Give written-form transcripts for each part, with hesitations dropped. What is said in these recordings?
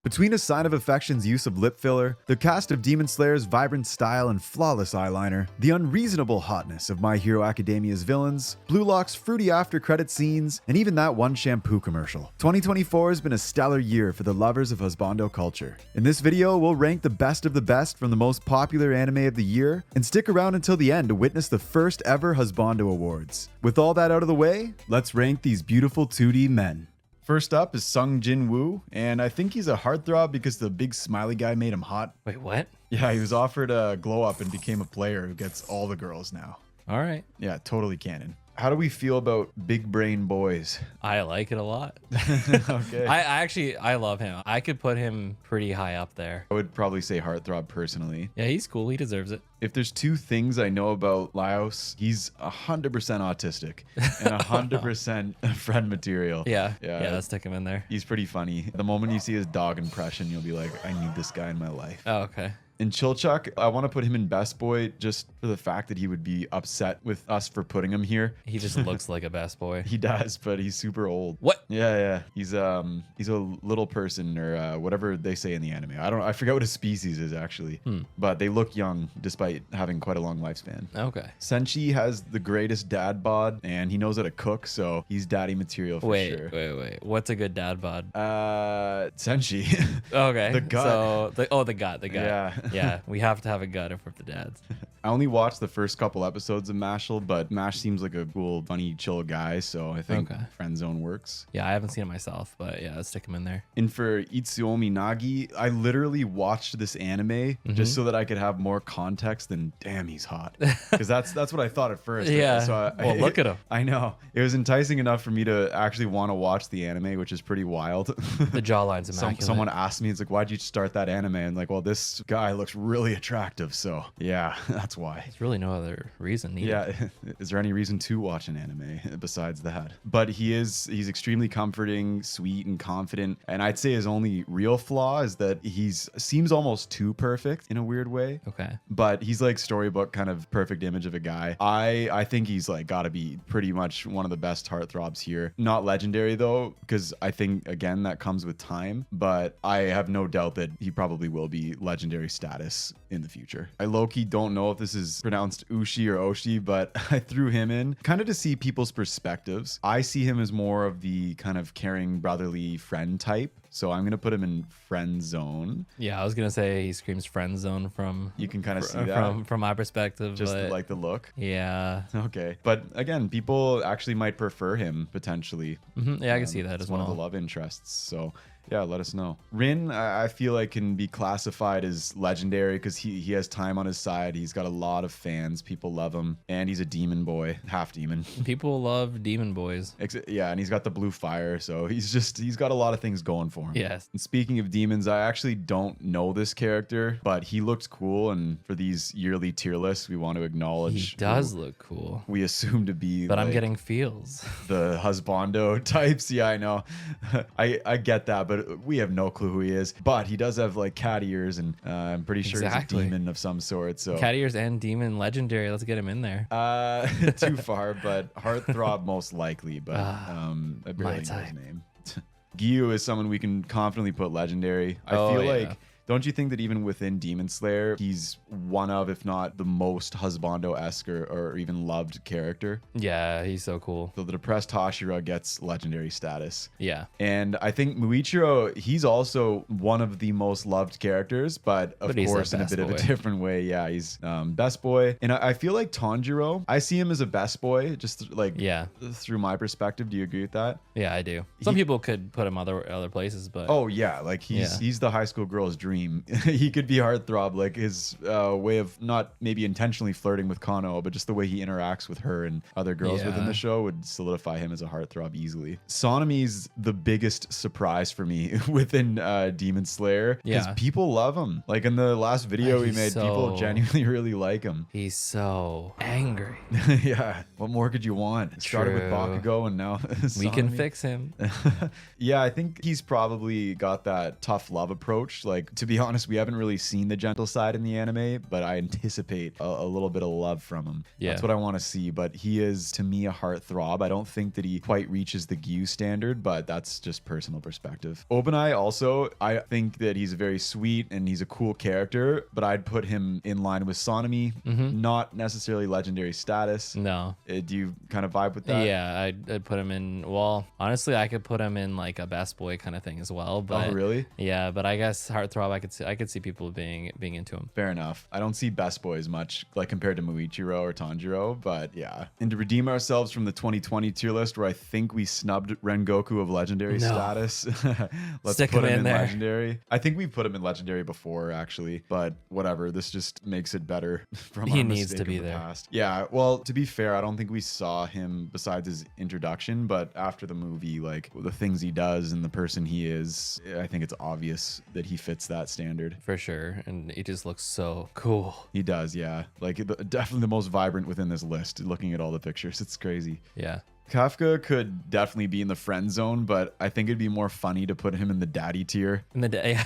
Between a sign of affection's use of lip filler, the cast of Demon Slayer's vibrant style and flawless eyeliner, the unreasonable hotness of My Hero Academia's villains, Blue Lock's fruity after-credit scenes, and even that one shampoo commercial, 2024 has been a stellar year for the lovers of husbando culture. In this video, we'll rank the best of the best from the most popular anime of the year, and stick around until the end to witness the first ever Husbando Awards. With all that out of the way, let's rank these beautiful 2D men. First up is Sung Jinwoo, and I think he's a heartthrob because the big smiley guy made him hot. Wait, what? Yeah, he was offered a glow up and became a player who gets all the girls now. All right. Yeah, totally canon. How do we feel about big brain boys? I like it a lot. Okay. I love him. I could put him pretty high up there. I would probably say heartthrob personally. Yeah, he's cool. He deserves it. If there's two things I know about Laios, he's 100% autistic and 100% friend material. Yeah, let's stick him in there. He's pretty funny. The moment you see his dog impression, you'll be like, I need this guy in my life. Oh, okay. In Chilchuck, I want to put him in Best Boy just for the fact that he would be upset with us for putting him here. He just looks like a best boy. He does, but he's super old. What? Yeah. He's a little person or whatever they say in the anime. I forget what his species is actually, but they look young despite having quite a long lifespan. Okay. Senchi has the greatest dad bod, and he knows how to cook, so he's daddy material for sure. Wait. What's a good dad bod? Senchi. Okay. The gut. So the gut. Yeah. Yeah, we have to have a gut for the dads. I only watched the first couple episodes of Mashal, but Mash seems like a cool, funny, chill guy, so I think Friend Zone works. Yeah, I haven't seen it myself, but yeah, let's stick him in there. And for Itsuomi Nagi, I literally watched this anime just so that I could have more context than, damn, he's hot. Because that's what I thought at first. Yeah. So Look at him. I know. It was enticing enough for me to actually want to watch the anime, which is pretty wild. The jawline's immaculate. Someone asked me, it's like, why'd you start that anime? And like, well, this guy looks really attractive, so yeah, that's why. There's really no other reason either. Yeah, is there any reason to watch an anime besides that? But he's extremely comforting, sweet, and confident. And I'd say his only real flaw is that seems almost too perfect in a weird way. Okay. But he's like storybook kind of perfect image of a guy. I think he's like got to be pretty much one of the best heartthrobs here. Not legendary though, because I think again that comes with time. But I have no doubt that he probably will be legendary status in the future. I low-key don't know if this is pronounced Oushi or Oshi, but I threw him in kind of to see people's perspectives. I see him as more of the kind of caring brotherly friend type. So I'm going to put him in friend zone. Yeah, I was going to say he screams friend zone from... You can kind of see that. From my perspective. Just like the look? Yeah. Okay. But again, people actually might prefer him potentially. Yeah, I can see that as well. One of the love interests. So... yeah, let us know. Rin, I feel like can be classified as legendary because he has time on his side. He's got a lot of fans. People love him. And he's a demon boy, half demon. People love demon boys. Yeah, and he's got the blue fire. So he's got a lot of things going for him. Yes. And speaking of demons, I actually don't know this character, but he looks cool. And for these yearly tier lists, we want to acknowledge. He does look cool. We assume to be But I'm getting feels. The husbando types. Yeah, I know. I get that, but we have no clue who he is. But he does have like cat ears, and I'm pretty sure he's a demon of some sort. So cat ears and demon legendary. Let's get him in there. Too far, but heartthrob most likely. But I barely know his name. Giyu is someone we can confidently put legendary. I feel like. Don't you think that even within Demon Slayer, he's one of, if not the most husbando-esque or even loved character? Yeah, he's so cool. So the depressed Hashira gets legendary status. Yeah. And I think Muichiro, he's also one of the most loved characters, but of course in a bit of a different way. Yeah, he's best boy. And I feel like Tanjiro, I see him as a best boy, just like through my perspective. Do you agree with that? Yeah, I do. Some people could put him other places, but... oh, yeah. Like he's the high school girl's dream. He could be heartthrob, like his way of not maybe intentionally flirting with Kano, but just the way he interacts with her and other girls within the show would solidify him as a heartthrob easily. Sanemi's the biggest surprise for me within Demon Slayer because people love him. Like in the last video we made, people genuinely really like him. He's so angry. Yeah. What more could you want? It started with True. Bakugo and now We can Sanemi. fix him. Yeah, I think he's probably got that tough love approach. Like, to be honest, we haven't really seen the gentle side in the anime, but I anticipate a little bit of love from him. Yeah. That's what I want to see. But he is, to me, a heartthrob. I don't think that he quite reaches the Giyu standard, but that's just personal perspective. Obanai also, I think that he's very sweet and he's a cool character, but I'd put him in line with Sanemi. Not necessarily legendary status. No. Do you kind of vibe with that? Yeah, I'd put him in. Well, honestly, I could put him in like a best boy kind of thing as well. But Oh, really? Yeah, but I guess heartthrob, I could see people being into him. Fair enough. I don't see best boys much like compared to Muichiro or Tanjiro, but yeah. And to redeem ourselves from the 2020 tier list where I think we snubbed Rengoku of legendary status, let's Stick put him him in in there. legendary. I think we put him in legendary before actually, but whatever. This just makes it better from He our needs mistake to be of the there. past. Yeah, well, to be fair, I don't think we saw him besides his introduction, but after the movie, like the things he does and the person he is, I think it's obvious that he fits that standard. For sure. And he just looks so cool. He does, yeah. Like definitely the most vibrant within this list. Looking at all the pictures, it's crazy. Yeah. Kafka could definitely be in the friend zone, but I think it'd be more funny to put him in the daddy tier. In the day,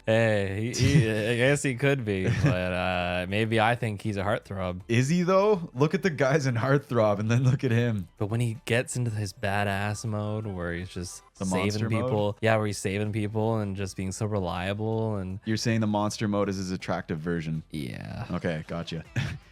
hey, I guess he could be, but maybe I think he's a heartthrob. Is he though? Look at the guys in Heartthrob and then look at him. But when he gets into his badass mode, where he's just The saving monster mode? people, yeah, where he's saving people and just being so reliable, and You're saying the monster mode is his attractive version. yeah, Okay, gotcha.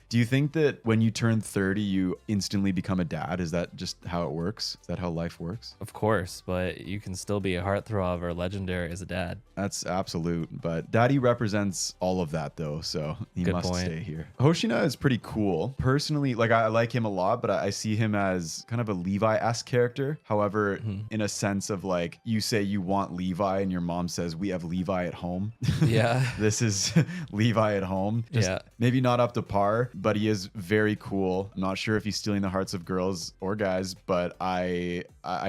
Do you think that when you turn 30, you instantly become a dad? Is that just how it works? Is that how life works? of course. But you can still be a heartthrob or legendary as a dad. That's absolute. But daddy represents all of that, though, so he Good must point. stay here. Hoshina is pretty cool. Personally, like I like him a lot, but I see him as kind of a Levi-esque character. However, in a sense of like, you say you want Levi and your mom says, we have Levi at home. Yeah. This is Levi at home. Just Yeah. maybe not up to par, but he is very cool. I'm not sure if he's stealing the hearts of girls or guys, but I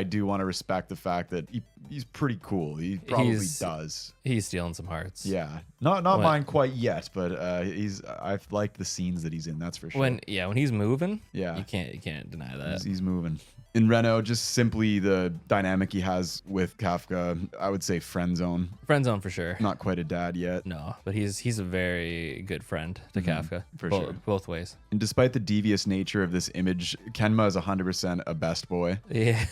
do want to respect the fact that he's pretty cool. He probably does. He's stealing some hearts. Yeah, not What? mine quite yet, but I've liked the scenes that he's in. That's for sure. When he's moving, Yeah. you can't deny that. He's moving. In Reno, just simply the dynamic he has with Kafka, I would say friend zone. Friend zone for sure. Not quite a dad yet. No, but he's a very good friend to Kafka. for sure. Both ways. And despite the devious nature of this image, Kenma is 100% a best boy. Yeah,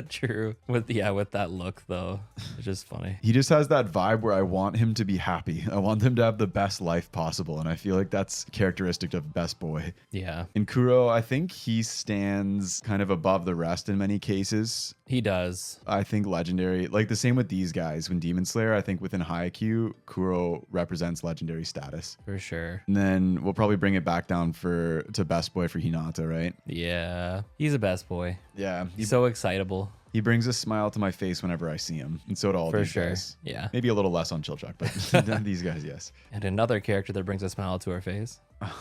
true. With that look though, it's just funny. He just has that vibe where I want him to be happy. I want him to have the best life possible. And I feel like that's characteristic of best boy. Yeah, In Kuroo, I think he stands kind of above the rest in many cases. he does. I think legendary, like the same with these guys. When Demon Slayer, I think within Haikyuu, Kuroo represents legendary status. For sure. And then we'll probably bring it back down to best boy for Hinata, right? Yeah, he's a best boy. Yeah. He's so excitable. He brings a smile to my face whenever I see him. And so do all For these sure. guys. Yeah. Maybe a little less on Chilchuck, but these guys, yes. And another character that brings a smile to our face.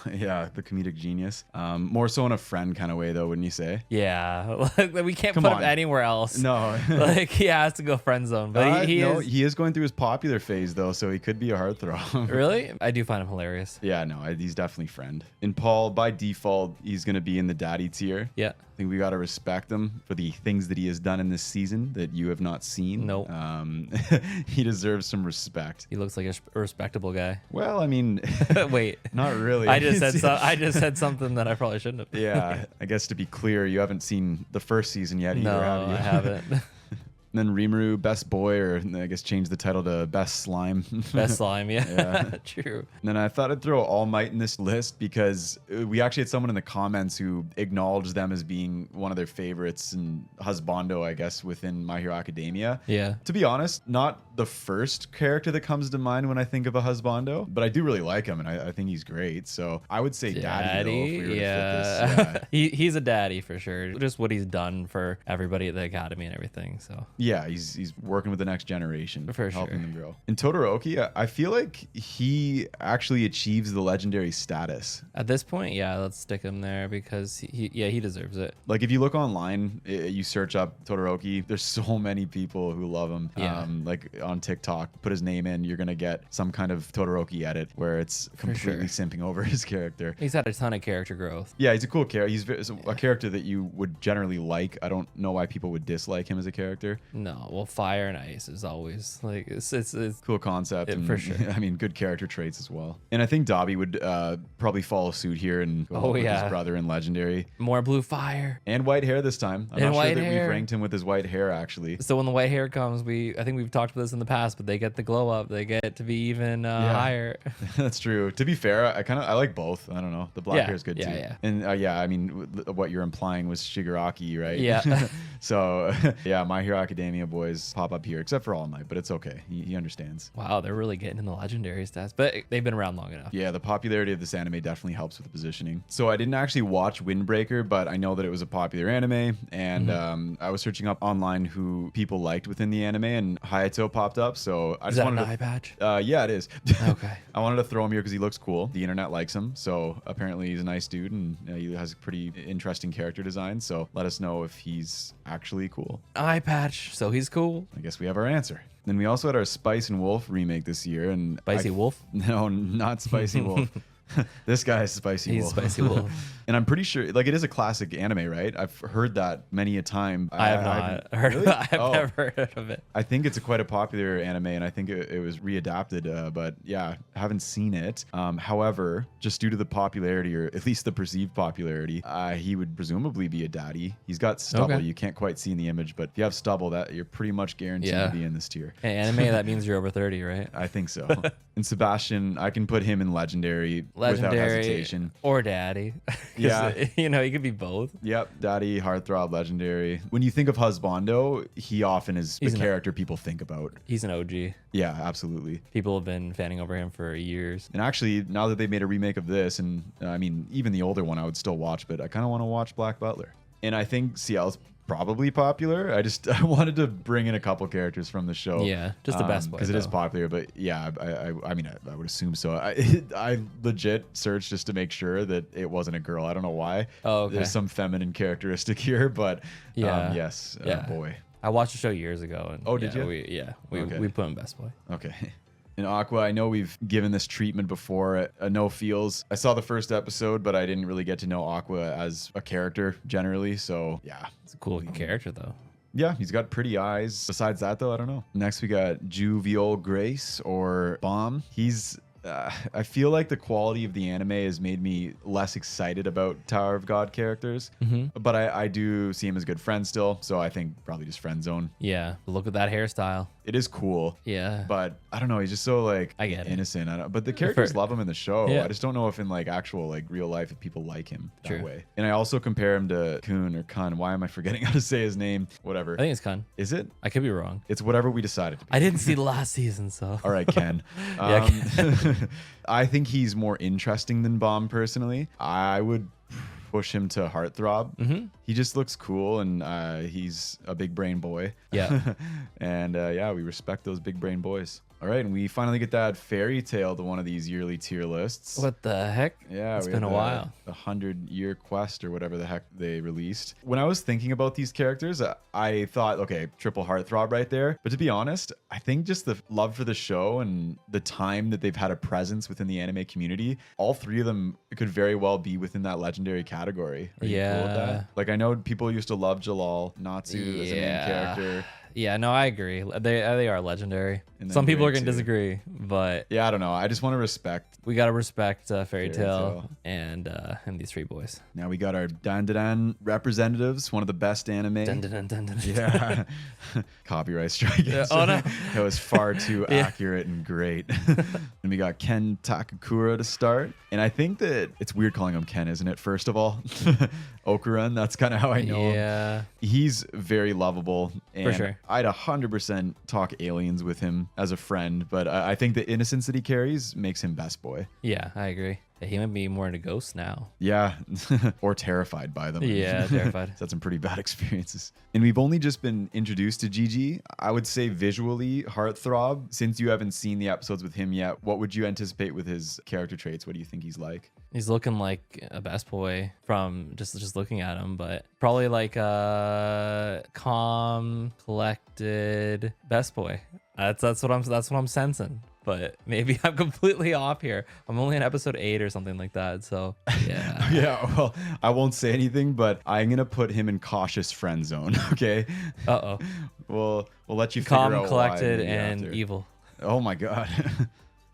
Yeah, the comedic genius. More so in a friend kind of way, though, wouldn't you say? Yeah, like, we can't Come put on. him anywhere else. No. Like he has to go friend zone, but he is going through his popular phase, though, so he could be a heartthrob. Really? I do find him hilarious. Yeah, no, he's definitely friend. And Paul, by default, he's going to be in the daddy tier. Yeah. I think we got to respect him for the things that he has done in this season that you have not seen. Nope. He deserves some respect. He looks like a respectable guy. Well, I mean, Wait. not really. I just said something that I probably shouldn't have. Yeah, I guess to be clear, you haven't seen the first season yet either, No, have you? I haven't. And then Rimuru, best boy, or I guess change the title to best slime. Best slime, yeah. Yeah. True. And then I thought I'd throw All Might in this list because we actually had someone in the comments who acknowledged them as being one of their favorites and Husbando, I guess, within My Hero Academia. Yeah. To be honest, not the first character that comes to mind when I think of a Husbando, but I do really like him and I think he's great. So I would say Daddy, though, if we were to fit yeah. this. Yeah. He's a daddy for sure. Just what he's done for everybody at the academy and everything. So Yeah, he's working with the next generation, For helping sure. them grow. In Todoroki, I feel like he actually achieves the legendary status. At this point, yeah, let's stick him there because he deserves it. Like if you look online, you search up Todoroki, there's so many people who love him. Yeah. Like on TikTok, put his name in, you're gonna get some kind of Todoroki edit where it's completely simping over his character. He's had a ton of character growth. Yeah, he's a cool character. He's a character that you would generally like. I don't know why people would dislike him as a character. No, well, fire and ice is always like it's Cool concept. And, for sure. I mean, good character traits as well. And I think Dabi would probably follow suit here and go with his brother in Legendary. more blue fire. And white hair this time. I'm And not sure white that hair. we've ranked him with his white hair, actually. So when the white hair comes, I think we've talked about this in the past, but they get the glow up. They get to be even higher. That's true. To be fair, I like both. I don't know. The black Yeah, hair is good yeah, too. yeah. And I mean, what you're implying was Shigaraki, right? Yeah. So yeah, My Hero Academia boys pop up here, except for All Might, but it's okay. He understands. Wow, they're really getting in the legendary stats, but they've been around long enough. Yeah, the popularity of this anime definitely helps with the positioning. So I didn't actually watch Windbreaker, but I know that it was a popular anime, and I was searching up online who people liked within the anime, and Hayato popped up. So I Is just that wanted an eye patch? yeah, it is. Okay. I wanted to throw him here because he looks cool. The internet likes him, so apparently he's a nice dude, and he has a pretty interesting character design. So let us know if he's actually cool. Eye patch, so he's cool. I guess we have our answer. Then we also had our Spice and Wolf remake this year, and Spicy Wolf? No, not Spicy Wolf. This guy is Spicy He's Wolf. Spicy Wolf. And I'm pretty sure, like, it is a classic anime, right? I've heard that many a time. I have not heard. Really? I have never heard of it. I think it's quite a popular anime, and I think it was readapted. But yeah, haven't seen it. However, just due to the popularity, or at least the perceived popularity, he would presumably be a daddy. He's got stubble. Okay. You can't quite see in the image, but if you have stubble, that you're pretty much guaranteed to be in this tier. Hey, anime, that means you're over 30, right? I think so. And Sebastian, I can put him in legendary without hesitation. Or daddy. 'Cause, Yeah. you know, he could be both. Yep, daddy, heartthrob, legendary. When you think of Husbando, he often is He's the an- character people think about. He's an OG. Yeah, absolutely. People have been fanning over him for years. And actually, now that they made a remake of this, and I mean, even the older one I would still watch, but I kind of want to watch Black Butler. And I think CL's probably popular. I wanted to bring in a couple characters from the show. Yeah, just the best boy, because it is though. popular. But yeah, I mean, I would assume so. I legit searched just to make sure that it wasn't a girl. I don't know why. Oh, okay. There's some feminine characteristic here, but Yeah. yes, Yeah. boy. I watched the show years ago. And Oh, did you? We Okay. put him best boy. Okay. In Aqua, I know we've given this treatment before. No feels. I saw the first episode, but I didn't really get to know Aqua as a character generally. So yeah. It's a cool character, though. Yeah, he's got pretty eyes. Besides that, though, I don't know. Next, we got Juviol Grace or Bomb. He's... I feel like the quality of the anime has made me less excited about Tower of God characters, but I do see him as a good friend still, so I think probably just friend zone. Yeah. Look at that hairstyle. It is cool. Yeah. But I don't know, he's just so like I get it. innocent. But the characters love him in the show. Yeah. I just don't know if in like actual like real life if people like him that True. way. And I also compare him to Kun or Kun. Why am I forgetting how to say his name? Whatever. I think it's Kun. Is it? I could be wrong. It's whatever we decided to be. I didn't see the last season, so. All right, Ken. Yeah, I think he's more interesting than Bomb personally. I would push him to Heartthrob. He just looks cool, and he's a big brain boy. Yeah. And yeah, we respect those big brain boys. All right, and we finally get to add Fairy Tail to one of these yearly tier lists. What the heck? Yeah, It's we been have a while. The 100-year quest or whatever the heck they released. When I was thinking about these characters, I thought, okay, triple heartthrob right there. But to be honest, I think just the love for the show and the time that they've had a presence within the anime community, all three of them could very well be within that legendary category. Are you cool with Yeah. that? Like, I know people used to love Jalal, Natsu as a main character. Yeah, no, I agree. They are legendary. And then Some people are Grade going to 2. disagree, but Yeah, I don't know. I just want to respect. we got to respect Fairy Fairy Tail Tail. and these three boys. Now we got our Dan representatives, one of the best anime. Dun, dun, dun, dun, dun, dun. Yeah. Copyright strike. Oh, no. That was far too Yeah. accurate and great. And we got Ken Takakura to start. And I think that it's weird calling him Ken, isn't it? First of all, Okuran, that's kind of how I know him. Yeah. He's very lovable. And sure. I'd 100% talk aliens with him as a friend. But I think the innocence that he carries makes him best boy. Yeah, I agree. He might be more into ghosts now. Yeah, or terrified by them. Yeah, terrified. He's had some pretty bad experiences. And we've only just been introduced to Gigi. I would say visually heartthrob. Since you haven't seen the episodes with him yet, what would you anticipate with his character traits? What do you think he's like? He's looking like a best boy from just looking at him, but probably like a calm, collected best boy. That's what I'm sensing. But maybe I'm completely off here. I'm only in episode 8 or something like that. So yeah. Yeah, well, I won't say anything, but I'm gonna put him in cautious friend zone. Okay. We'll let you figure out calm, collected, why and after. evil. Oh my god.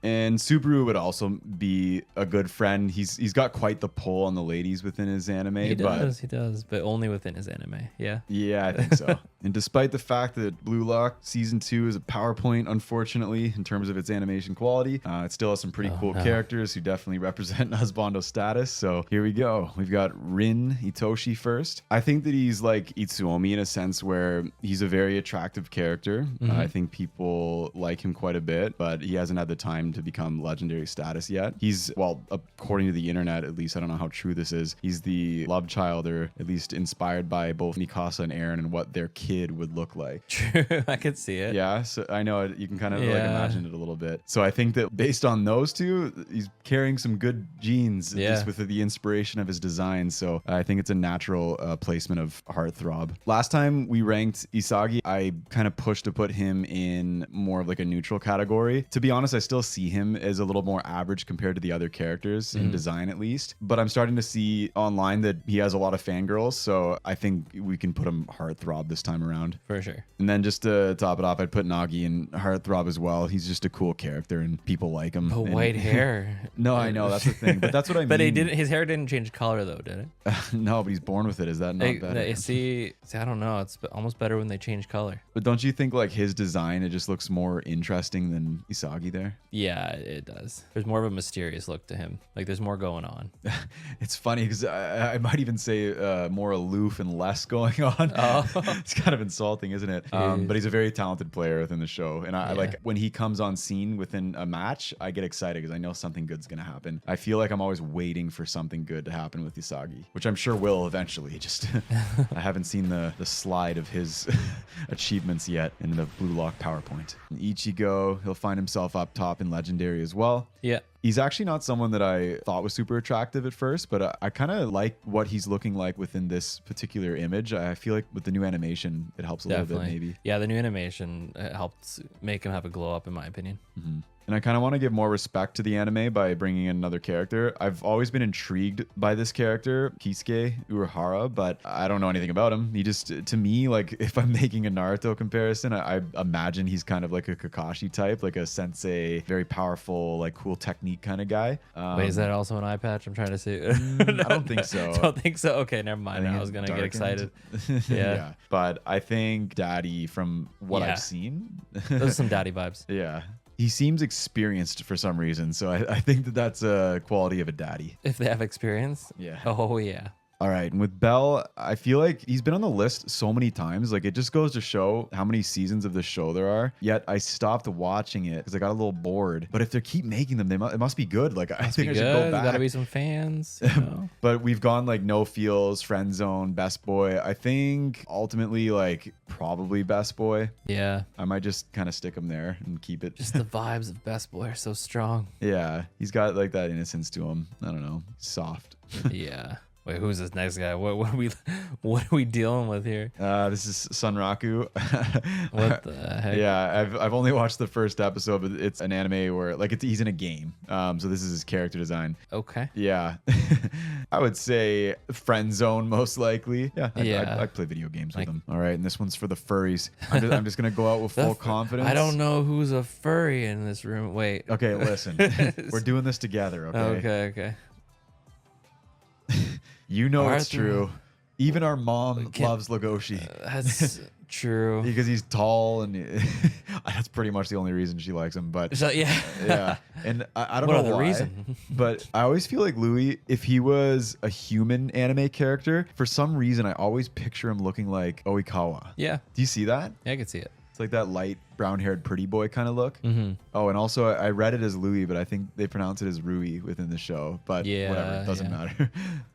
And Subaru would also be a good friend. He's got quite the pull on the ladies within his anime. He does, but only within his anime. Yeah. Yeah, I think so. And despite the fact that Blue Lock Season 2 is a PowerPoint, unfortunately, in terms of its animation quality, it still has some pretty cool characters who definitely represent Husbando status. So here we go. We've got Rin Itoshi first. I think that he's like Itsuomi in a sense where he's a very attractive character. I think people like him quite a bit, but he hasn't had the time to become legendary status yet. He's, well, according to the internet, at least, I don't know how true this is, he's the love child, or at least inspired by both Mikasa and Eren and what their kid would look like. True. I could see it. Yeah, so I know you can kind of like imagine it a little bit. So I think that based on those two, he's carrying some good genes, just with the inspiration of his design. So I think it's a natural placement of heartthrob. Last time we ranked Isagi, I kind of pushed to put him in more of like a neutral category. To be honest, I still see him as a little more average compared to the other characters in design, at least. But I'm starting to see online that he has a lot of fangirls, so I think we can put him heartthrob this time around. For sure. And then just to top it off, I'd put Nagi in heartthrob as well. He's just a cool character and people like him. But white hair. No, I know, that's the thing. But that's what I mean. But his hair didn't change color though, did it? No, but he's born with it. Is that not better? See, I don't know. It's almost better when they change color. But don't you think like his design, it just looks more interesting than Isagi there? Yeah, it does. There's more of a mysterious look to him. Like there's more going on. It's funny because I might even say more aloof and less going on. Oh. It's kind of insulting, isn't it? But he's a very talented player within the show. And I like when he comes on scene within a match, I get excited because I know something good's going to happen. I feel like I'm always waiting for something good to happen with Isagi, which I'm sure will eventually. Just I haven't seen the slide of his achievements yet in the Blue Lock PowerPoint. And Ichigo, he'll find himself up top in Legendary as well. Yeah. He's actually not someone that I thought was super attractive at first, but I kind of like what he's looking like within this particular image. I feel like with the new animation, it helps a little bit maybe. Yeah, the new animation helped make him have a glow up, in my opinion. And I kind of want to give more respect to the anime by bringing in another character. I've always been intrigued by this character, Kisuke Urahara, but I don't know anything about him. He just, to me, like if I'm making a Naruto comparison, I imagine he's kind of like a Kakashi type, like a sensei, very powerful, like cool technique kind of guy. Wait, is that also an eye patch? I'm trying to see. I don't think so. Don't think so. Okay, never mind. I was going to get excited. Yeah. But I think Daddy, from what I've seen, those are some daddy vibes. Yeah. He seems experienced for some reason, so I think that that's a quality of a daddy. If they have experience? Yeah. Oh, yeah. All right. And with Bell, I feel like he's been on the list so many times. Like, it just goes to show how many seasons of the show there are. Yet I stopped watching it because I got a little bored. But if they keep making them, it must be good. Like, I think I should go back. There's got to be some fans. You know? But we've gone like no feels, friend zone, best boy. I think ultimately, like, probably best boy. Yeah. I might just kind of stick him there and keep it. Just the vibes of best boy are so strong. Yeah. He's got like that innocence to him. I don't know. Soft. Yeah. Wait, who's this next guy? What are we dealing with here? This is Sunraku. What the heck? Yeah, I've only watched the first episode, but it's an anime where like he's in a game. So this is his character design. Okay. Yeah, I would say friend zone most likely. Yeah, I play video games with him. All right, and this one's for the furries. I'm just gonna go out with full confidence. I don't know who's a furry in this room. Wait. Okay, listen, we're doing this together. Okay. Okay. You know Arthur, it's true. Even our mom loves Legoshi. That's true. Because he's tall and that's pretty much the only reason she likes him. But so, yeah. Yeah. And I don't what know other why, reason? but I always feel like Louis, if he was a human anime character, for some reason I always picture him looking like Oikawa. Yeah. Do you see that? Yeah, I can see it. It's like that light brown-haired pretty boy kind of look. Oh, and also I read it as Louis, but I think they pronounce it as Rui within the show. But whatever, it doesn't matter.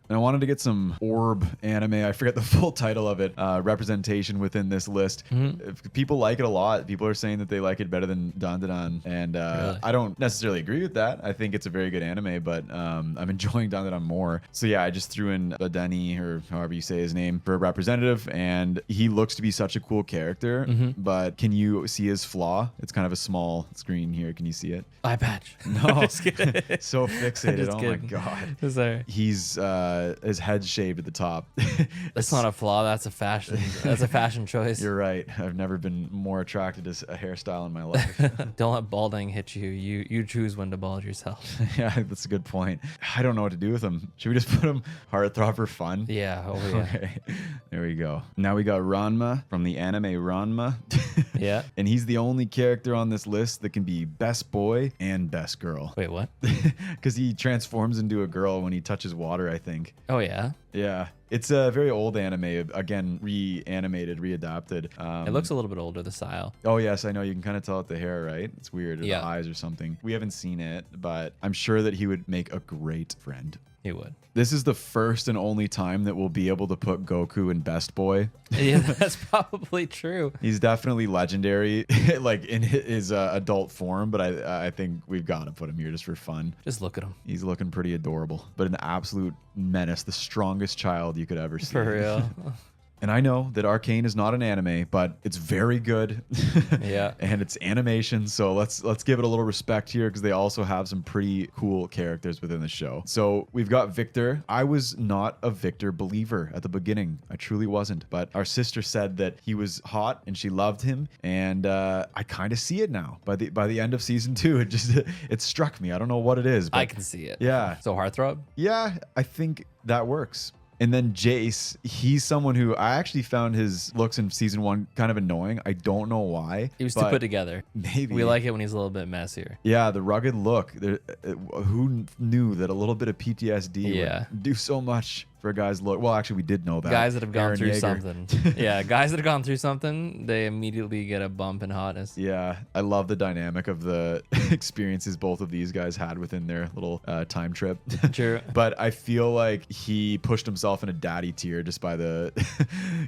And I wanted to get some orb anime. I forget the full title of it. Representation within this list. If people like it a lot. People are saying that they like it better than Dandadan, and Really? I don't necessarily agree with that. I think it's a very good anime, but I'm enjoying Dandadan more. So yeah, I just threw in Dani, or however you say his name, for a representative, and he looks to be such a cool character. But can you see his flaw? It's kind of a small screen here. Can you see it? Eye patch. No. Just kidding. So fixated. Just Oh kidding. my god. Sorry. He's his head shaved at the top. That's not a flaw. That's a fashion. That's a fashion choice. You're right. I've never been more attracted to a hairstyle in my life. Don't let balding hit you. You choose when to bald yourself. Yeah, that's a good point. I don't know what to do with him. Should we just put him heartthrob for fun? Yeah. Oh yeah. Okay. There we go. Now we got Ranma from the anime Ranma. Yeah. And he's the only character on this list that can be best boy and best girl. Wait, what? Because he transforms into a girl when he touches water, I think. Oh yeah. Yeah. It's a very old anime, again, reanimated, readapted. It looks a little bit older, the style. Oh, yes, I know. You can kind of tell it the hair, right? It's weird. Or Yeah. the eyes or something. We haven't seen it, but I'm sure that he would make a great friend. He would. This is the first and only time that we'll be able to put Goku in Best Boy. Yeah, that's probably true. He's definitely legendary, like in his adult form, but I think we've got to put him here just for fun. Just look at him. He's looking pretty adorable, but an absolute menace, the strongest child you could ever see. For real. And I know that Arcane is not an anime, but it's very good. Yeah. And it's animation, so let's give it a little respect here, because they also have some pretty cool characters within the show. So we've got Victor. I was not a Victor believer at the beginning. I truly wasn't. But our sister said that he was hot and she loved him, and I kind of see it now. By the end of season 2, it struck me. I don't know what it is, but I can see it. yeah. So heartthrob? Yeah, I think that works. And then Jace, he's someone who I actually found his looks in season 1 kind of annoying. I don't know why. He was too but put together. Maybe. We like it when he's a little bit messier. Yeah, the rugged look. Who knew that a little bit of PTSD would do so much for a guy's look? Well, actually, we did know that. Guys that have gone Aaron through Yeager. something. Yeah, guys that have gone through something, they immediately get a bump in hotness. Yeah, I love the dynamic of the experiences both of these guys had within their little time trip. True. But I feel like he pushed himself in a daddy tier just by the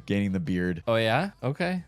gaining the beard. Oh yeah? Okay.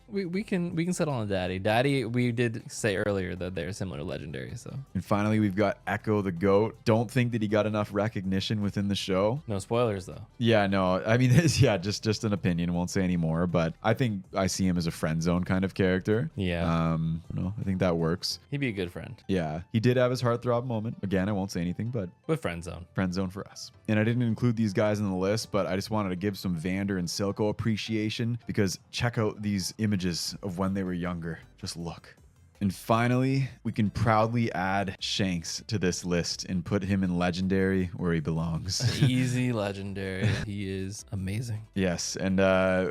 We can settle on Daddy. We did say earlier that they're similar to Legendary, so And finally, we've got Echo the Goat. Don't think that he got enough recognition within the show. no spoilers though. Yeah, no. I mean, yeah, just an opinion. Won't say any more. But I think I see him as a friend zone kind of character. Yeah. No, I think that works. He'd be a good friend. Yeah, he did have his heartthrob moment. Again, I won't say anything, but With friend zone. friend zone for us. And I didn't include these guys in the list, but I just wanted to give some Vander and Silco appreciation, because check out these images of when they were younger. Just look. And finally, we can proudly add Shanks to this list and put him in Legendary where he belongs. Easy Legendary. He is amazing. Yes, and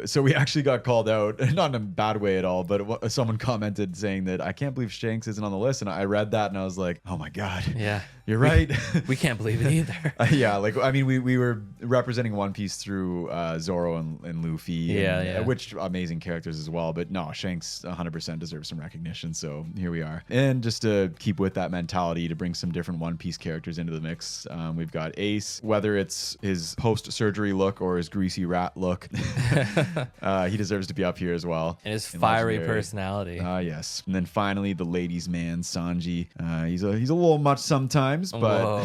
so we actually got called out, not in a bad way at all, but someone commented saying that I can't believe Shanks isn't on the list, and I read that and I was like, oh my god, Yeah. you're right. We can't believe it either. Yeah, like I mean, we were representing One Piece through Zoro and Luffy, Yeah. which amazing characters as well. But no, Shanks 100% deserves some recognition. So here we are, and just to keep with that mentality, to bring some different One Piece characters into the mix, we've got Ace. Whether it's his post-surgery look or his greasy rat look, he deserves to be up here as well. And his in fiery Legendary. personality. Yes, and then finally the ladies' man Sanji. He's a little much sometimes, but Whoa.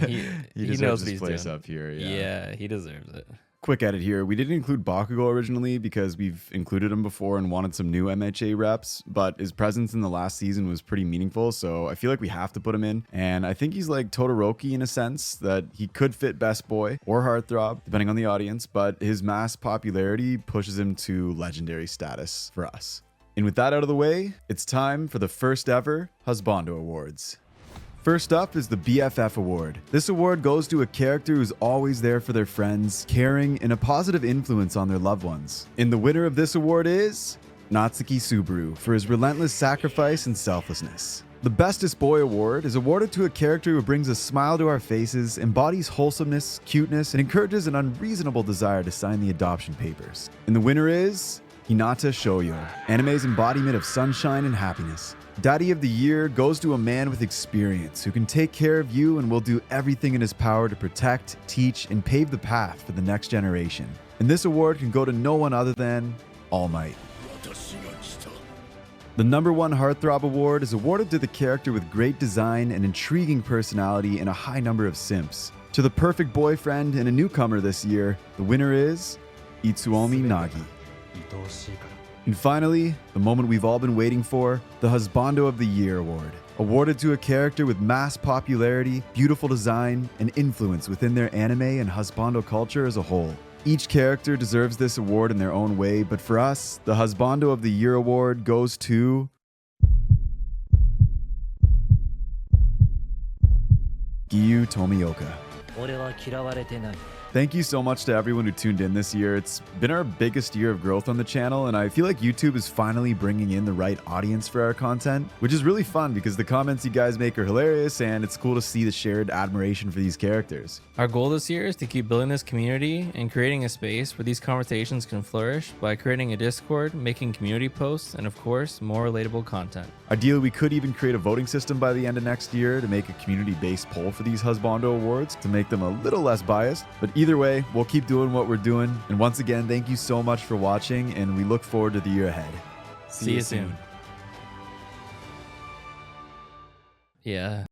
He deserves knows what his he's place doing. up here. Yeah, he deserves it. Quick edit here. We didn't include Bakugo originally because we've included him before and wanted some new MHA reps, but his presence in the last season was pretty meaningful, so I feel like we have to put him in. And I think he's like Todoroki in a sense, that he could fit Best Boy or Heartthrob, depending on the audience, but his mass popularity pushes him to Legendary status for us. And with that out of the way, it's time for the first ever Husbando Awards. First up is the BFF Award. This award goes to a character who's always there for their friends, caring, and a positive influence on their loved ones. And the winner of this award is Natsuki Subaru for his relentless sacrifice and selflessness. The Bestest Boy Award is awarded to a character who brings a smile to our faces, embodies wholesomeness, cuteness, and encourages an unreasonable desire to sign the adoption papers. And the winner is Hinata Shoyo, anime's embodiment of sunshine and happiness. Daddy of the Year goes to a man with experience who can take care of you and will do everything in his power to protect, teach, and pave the path for the next generation. And this award can go to no one other than All Might. The #1 Heartthrob Award is awarded to the character with great design and intriguing personality and a high number of simps. To the perfect boyfriend and a newcomer this year, the winner is Itsuomi Nagi. And finally, the moment we've all been waiting for, the Husbando of the Year Award. Awarded to a character with mass popularity, beautiful design, and influence within their anime and husbando culture as a whole. Each character deserves this award in their own way, but for us, the Husbando of the Year Award goes to Giyu Tomioka. Thank you so much to everyone who tuned in this year. It's been our biggest year of growth on the channel, and I feel like YouTube is finally bringing in the right audience for our content, which is really fun because the comments you guys make are hilarious, and it's cool to see the shared admiration for these characters. Our goal this year is to keep building this community and creating a space where these conversations can flourish by creating a Discord, making community posts, and of course, more relatable content. Ideally, we could even create a voting system by the end of next year to make a community-based poll for these Husbando Awards to make them a little less biased. But either way, we'll keep doing what we're doing. And once again, thank you so much for watching, and we look forward to the year ahead. See you soon. Yeah.